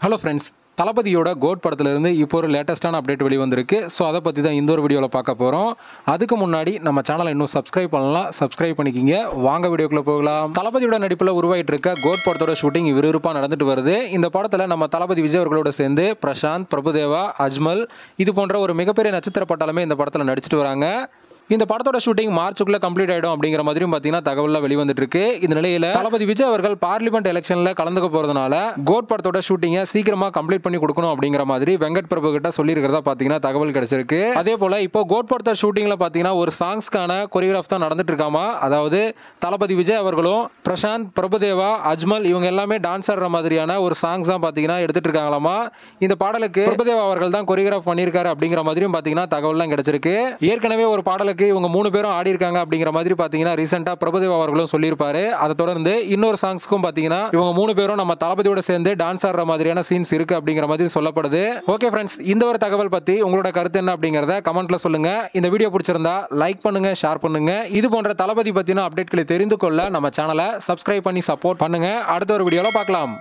Hello friends, தளபதியோட code படத்துலேருந்து இப்போ ஒரு லேட்டஸ்ட்டான அப்டேட் வெளிவந்திருக்கு. ஸோ அதை பற்றி தான் இந்த ஒரு வீடியோவில் பார்க்க போகிறோம். அதுக்கு முன்னாடி நம்ம சேனலை இன்னும் சப்ஸ்கிரைப் பண்ணலாம், சப்ஸ்கிரைப் பண்ணிக்கிங்க. வாங்க வீடியோக்குள்ளே போகலாம். தளபதியோட நடிப்பில் உருவாயிட்டு இருக்க கோட் படத்தோட ஷூட்டிங் விறுவிறுப்பாக நடந்துட்டு வருது. இந்த படத்தில் நம்ம தளபதி விஜய் அவர்களோட சேர்ந்து பிரசாந்த், பிரபுதேவா, அஜ்மல் இது போன்ற ஒரு மிகப்பெரிய நட்சத்திர பட்டாளமே இந்த படத்தில் நடிச்சிட்டு வராங்க. இந்த படத்தோட ஷூட்டிங் மார்ச்சுக்குள்ள கம்ப்ளீட் ஆயிடும் அப்படிங்கிற மாதிரியும் பார்த்தீங்கன்னா தகவல் வெளிவந்துட்டு இருக்கு. இந்த நிலையில தளபதி விஜய் அவர்கள் பார்லிமெண்ட் எலெக்ஷன்ல கலந்துக்க போறதுனால கோட் படத்தோட ஷூட்டிங்கை சீக்கிரமா கம்ப்ளீட் பண்ணி கொடுக்கணும் அப்படிங்கிற மாதிரி வெங்கட் பிரபு கிட்ட சொல்லியிருக்கிறதா பார்த்தீங்கன்னா தகவல் கிடைச்சிருக்கு. அதே போல இப்போ கோட் படத்தோட ஷூட்டிங்ல பார்த்தீங்கன்னா ஒரு சாங்ஸ்க்கான கொரியோகிராஃப் தான் நடந்துட்டு இருக்காமா. அதாவது தளபதி விஜய் அவர்களும் பிரசாந்த், பிரபுதேவா, அஜ்மல் இவங்க எல்லாமே டான்ஸ் ஆடுற மாதிரியான ஒரு சாங்ஸ் தான் பார்த்தீங்கன்னா எடுத்துட்டு இருக்காங்களாமா. இந்த பாடலுக்கு பிரபுதேவா அவர்கள் தான் கொரியோகிராஃப் பண்ணியிருக்காரு அப்படிங்கிற மாதிரியும் பார்த்தீங்கன்னா தகவல்லாம் கிடைச்சிருக்கு. ஏற்கனவே ஒரு பாடலுக்கு இவங்க 3 பேரும் ஆடி இருக்காங்க அப்படிங்கிற மாதிரி பாத்தீங்கன்னா ரீசெண்டா பிரபுதேவா அவர்களும் சொல்லியிருப்பாரு. அதை தொடர்ந்து இன்னொரு சாங்ஸ்க்கும் பாத்தீங்கன்னா இவங்க 3 பேரும் நம்ம தளபதியோட சேர்ந்து டான்ஸ் ஆடுற மாதிரியான சீன்ஸ் இருக்கு அப்படிங்கிற மாதிரி சொல்லப்படுது. ஓகே ஃப்ரெண்ட்ஸ், இந்த ஒரு தகவல் பத்தி உங்களோட கருத்து என்ன அப்படிங்கறத கமெண்ட்ல சொல்லுங்க. இந்த வீடியோ பிடிச்சிருந்தா லைக் பண்ணுங்க, ஷேர் பண்ணுங்க. இது போன்ற தளபதி பத்தின அப்டேட்களை தெரிந்து கொள்ள நம்ம சேனலை சப்ஸ்கிரைப் பண்ணி சப்போர்ட் பண்ணுங்க. அடுத்த ஒரு வீடியோல பார்க்கலாம்.